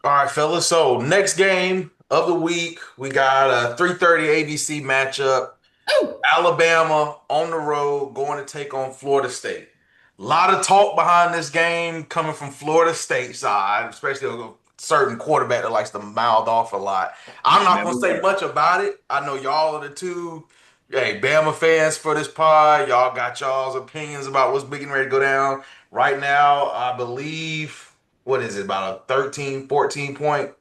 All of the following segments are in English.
All right, fellas. So next game of the week, we got a 3:30 ABC matchup. Alabama on the road going to take on Florida State. A lot of talk behind this game coming from Florida State side, especially a certain quarterback that likes to mouth off a lot. I'm not Never going to say will. much about it. I know y'all are the two, hey, Bama fans for this pod. Y'all got y'all's opinions about what's big and ready to go down. Right now, I believe, what is it, about a 13, 14 point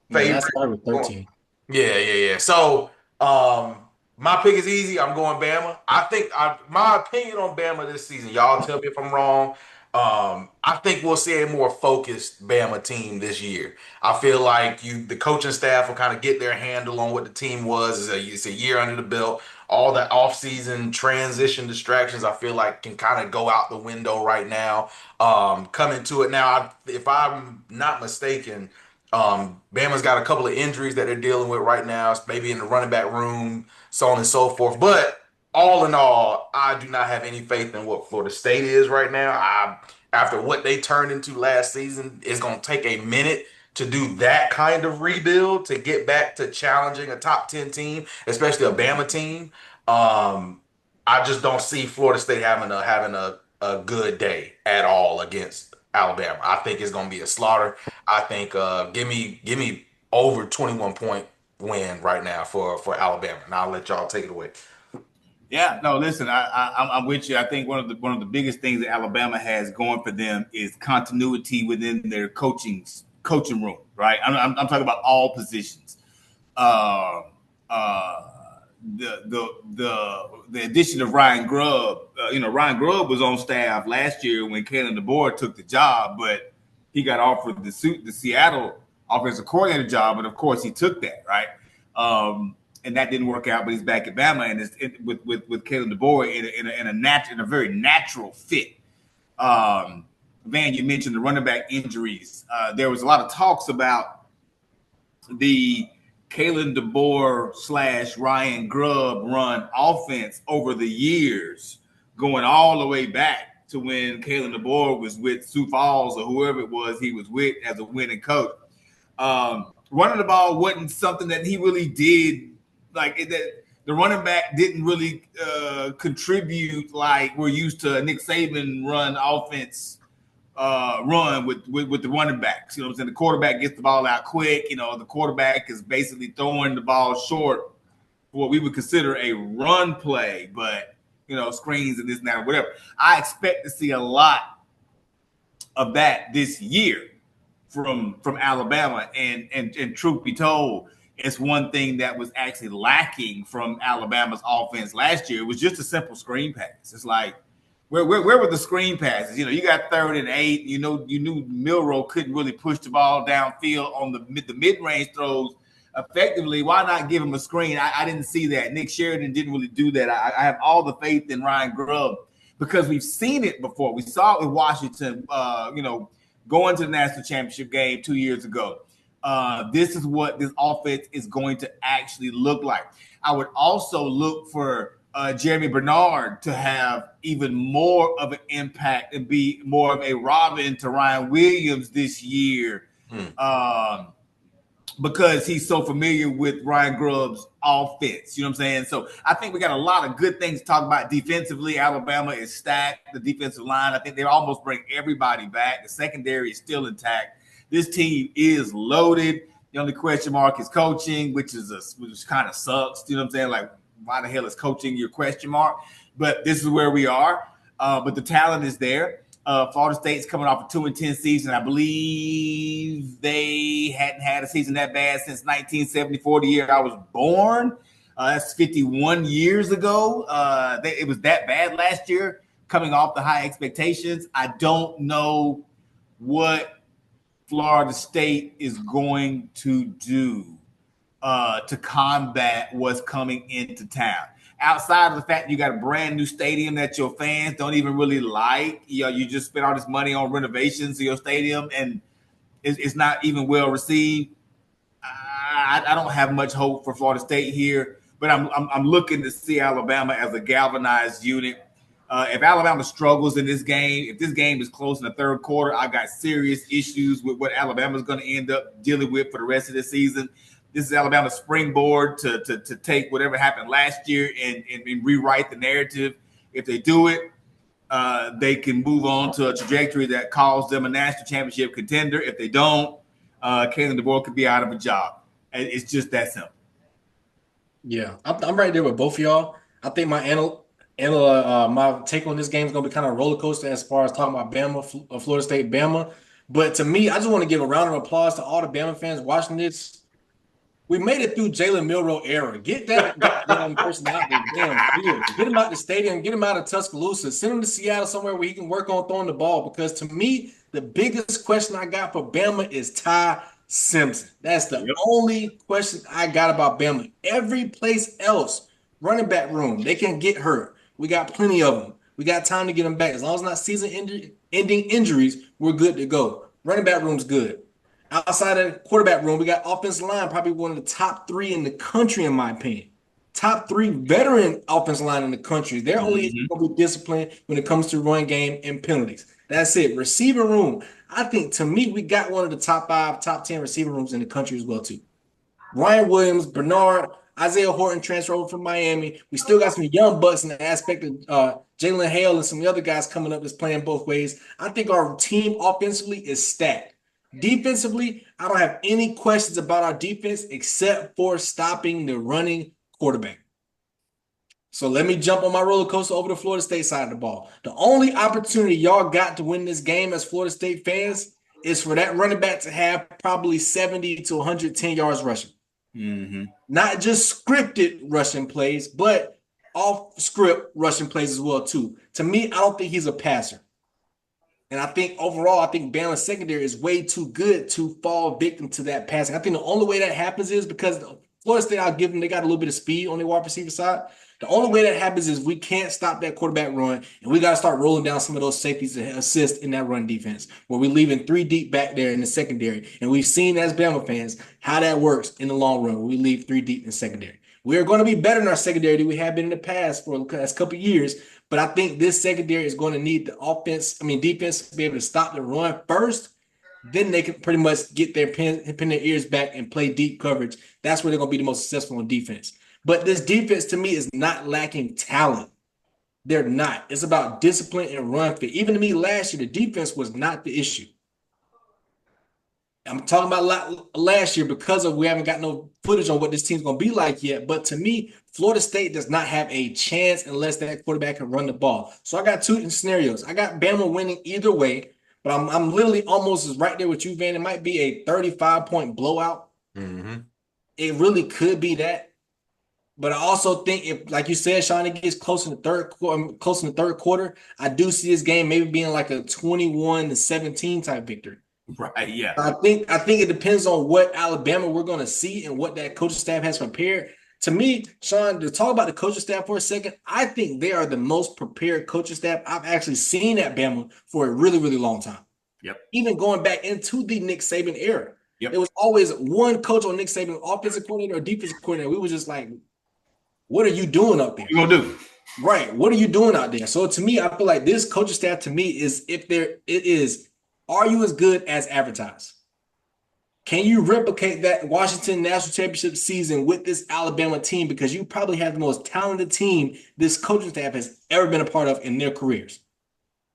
Yeah, favorite. last I heard was 13. Yeah. So, um, my pick is easy. I'm going Bama. My opinion on Bama this season. Y'all tell me if I'm wrong. I think we'll see a more focused Bama team this year. I feel like the coaching staff will kind of get their handle on what the team was. It's a year under the belt. All the offseason transition distractions, I feel like can kind of go out the window right now. Coming to it now, if I'm not mistaken. Bama's got a couple of injuries that they're dealing with right now, maybe in the running back room, so on and so forth. But all in all, I do not have any faith in what Florida State is right now. After what they turned into last season, it's going to take a minute to do that kind of rebuild to get back to challenging a top 10 team, especially a Bama team. Um, I just don't see Florida State having a good day at all against Alabama. I think it's going to be a slaughter. I think give me over 21 point win right now for Alabama. And I'll let y'all take it away. Yeah, no, listen, I'm with you. I think one of the biggest things that Alabama has going for them is continuity within their coaching room, right? I'm talking about all positions. Uh, uh, the addition of Ryan Grubb, Ryan Grubb was on staff last year when Kalen DeBoer took the job, but he got offered the Seattle offensive coordinator job, and of course he took that, right? And that didn't work out, but he's back at Bama and with Kalen DeBoer in a very natural fit. Van, you mentioned the running back injuries. There was a lot of talks about the Kalen DeBoer / Ryan Grubb run offense over the years, going all the way back to when Kalen DeBoer was with Sioux Falls or whoever it was he was with as a winning coach. Running the ball wasn't something that he really did. That the running back didn't really contribute like we're used to Nick Saban run offense run with the running backs. You know what I'm saying? The quarterback gets the ball out quick. You know, the quarterback is basically throwing the ball short for what we would consider a run play, but screens and this and that or whatever. I expect to see a lot of that this year from Alabama. And truth be told, it's one thing that was actually lacking from Alabama's offense last year. It was just a simple screen pass. It's like, where were the screen passes? You got 3rd and 8. You knew Milroe couldn't really push the ball downfield on the mid-range throws effectively. Why not give him a screen? I didn't see that. Nick Sheridan didn't really do that. I have all the faith in Ryan Grubb because we've seen it before. We saw it with Washington, going to the national championship game 2 years ago. This is what this offense is going to actually look like. I would also look for Jeremy Bernard to have even more of an impact and be more of a Robin to Ryan Williams this year, Hmm. because he's so familiar with Ryan Grubb's offense. You know what I'm saying? So I think we got a lot of good things to talk about defensively. Alabama is stacked. The defensive line, I think they almost bring everybody back. The secondary is still intact. This team is loaded. The only question mark is coaching, which kind of sucks. You know what I'm saying? Like, why the hell is coaching your question mark? But this is where we are. But the talent is there. Florida State's coming off a 2-10 season. I believe they hadn't had a season that bad since 1974, the year I was born. That's 51 years ago. It was that bad last year, coming off the high expectations. I don't know what Florida State is going to do to combat what's coming into town. Outside of the fact you got a brand new stadium that your fans don't even really like, you just spent all this money on renovations of your stadium and it's not even well received. I don't have much hope for Florida State here, but I'm looking to see Alabama as a galvanized unit. If Alabama struggles in this game, if this game is close in the third quarter, I got serious issues with what Alabama's going to end up dealing with for the rest of the season. This is Alabama's springboard to take whatever happened last year and rewrite the narrative. If they do it, they can move on to a trajectory that calls them a national championship contender. If they don't, Kalen DeBoer could be out of a job. And it's just that simple. Yeah, I'm right there with both of y'all. I think my take on this game is gonna be kind of a roller coaster as far as talking about Bama, Florida State, Bama. But to me, I just want to give a round of applause to all the Bama fans watching this. We made it through Jalen Milroe era. Get that goddamn person out the damn field. Get him out the stadium. Get him out of Tuscaloosa. Send him to Seattle somewhere where he can work on throwing the ball. Because to me, the biggest question I got for Bama is Ty Simpson. That's the only question I got about Bama. Every place else, running back room, they can get hurt. We got plenty of them. We got time to get them back. As long as not season-ending injuries, we're good to go. Running back room's good. Outside of the quarterback room, we got offensive line, probably one of the top 3 in the country, in my opinion. Top 3 veteran offensive line in the country. They're only going to be disciplined when it comes to run game and penalties. That's it. Receiving room, I think, to me, we got one of the top 5, top 10 receiving rooms in the country as well, too. Ryan Williams, Bernard, Isaiah Horton transfer over from Miami. We still got some young bucks in the aspect of Jalen Hale and some of the other guys coming up that's playing both ways. I think our team offensively is stacked. Defensively, I don't have any questions about our defense except for stopping the running quarterback. So let me jump on my roller coaster over to Florida State side of the ball. The only opportunity y'all got to win this game as Florida State fans is for that running back to have probably 70 to 110 yards rushing. Mm-hmm. Not just scripted rushing plays, but off script rushing plays as well, too. To me, I don't think he's a passer. And I think overall, I think Bama's secondary is way too good to fall victim to that passing. I think the only way that happens is because Florida State, I'll give them, they got a little bit of speed on their wide receiver side. The only way that happens is we can't stop that quarterback run, and we got to start rolling down some of those safeties to assist in that run defense, where we're leaving 3 deep back there in the secondary. And we've seen as Bama fans how that works in the long run when we leave 3 deep in the secondary. We are going to be better in our secondary than we have been in the past for the last couple of years. But I think this secondary is going to need the defense to be able to stop the run first. Then they can pretty much get pin their ears back and play deep coverage. That's where they're going to be the most successful on defense. But this defense, to me, is not lacking talent. They're not. It's about discipline and run fit. Even to me last year, the defense was not the issue. I'm talking about last year because we haven't got no footage on what this team's going to be like yet. But to me, Florida State does not have a chance unless that quarterback can run the ball. So I got 2 scenarios. I got Bama winning either way, but I'm literally almost right there with you, Van. It might be a 35-point blowout. Mm-hmm. It really could be that. But I also think if, like you said, Sean, it gets close in the third quarter, I do see this game maybe being like a 21-17 type victory. Right, yeah. I think it depends on what Alabama we're going to see and what that coaching staff has prepared. To me, Sean, to talk about the coaching staff for a second, I think they are the most prepared coaching staff I've actually seen at Bama for a really, really long time. Yep. Even going back into the Nick Saban era. Yep. There was always one coach on Nick Saban, offensive coordinator or defensive coordinator. We were just like, what are you doing up there? What you gonna do? Right. What are you doing out there? So to me, I feel like this coaching staff to me is are you as good as advertised? Can you replicate that Washington National Championship season with this Alabama team? Because you probably have the most talented team this coaching staff has ever been a part of in their careers.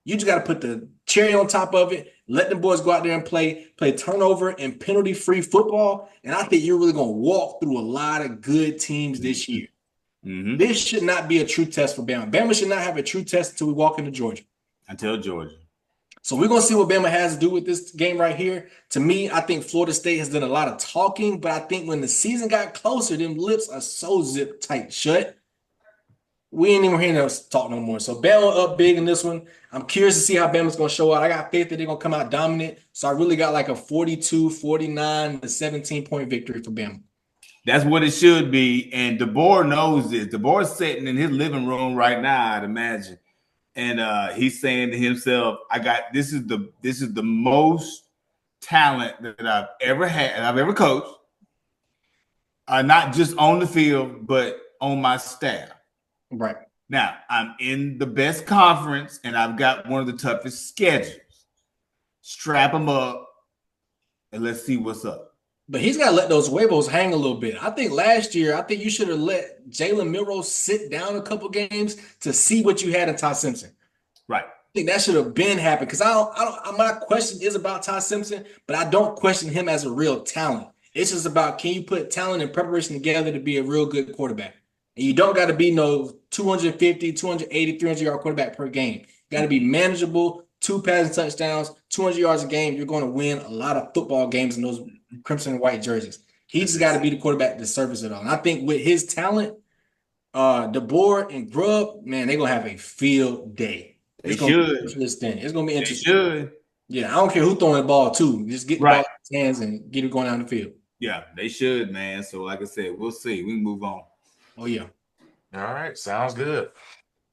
You just got to put the cherry on top of it, let the boys go out there and play turnover and penalty-free football, and I think you're really going to walk through a lot of good teams this year. Mm-hmm. This should not be a true test for Bama. Bama should not have a true test until we walk into Georgia. Until Georgia. So we're going to see what Bama has to do with this game right here. To me, I think Florida State has done a lot of talking, but I think when the season got closer, them lips are so zip tight shut. We ain't even hearing us talk no more. So Bama up big in this one. I'm curious to see how Bama's going to show out. I got faith that they're going to come out dominant. So I really got like a 42, 49 to 17-point victory for Bama. That's what it should be. And DeBoer knows this. DeBoer's sitting in his living room right now, I'd imagine. And he's saying to himself, this is the most talent that I've ever had and I've ever coached. Not just on the field, but on my staff. Right. Now, I'm in the best conference, and I've got one of the toughest schedules. Strap them up, and let's see what's up. But he's got to let those huevos hang a little bit. I think last year, I think you should have let Jalen Milroe sit down a couple games to see what you had in Ty Simpson. Right. I think that should have been happened because my question is about Ty Simpson, but I don't question him as a real talent. It's just about, can you put talent and preparation together to be a real good quarterback? And you don't got to be no 250, 280, 300-yard quarterback per game. You got to be manageable, 2 passing touchdowns, 200 yards a game. You're going to win a lot of football games in those crimson and white jerseys. He just got to be the quarterback to service it all. And I think with his talent, DeBoer and Grubb, man, they're going to have a field day. They should. It's going to be interesting. They should. Yeah, I don't care who throwing the ball to. Just get the ball in his hands and get it going down the field. Yeah, they should, man. So, like I said, we'll see. We can move on. Oh, yeah. All right. Sounds good.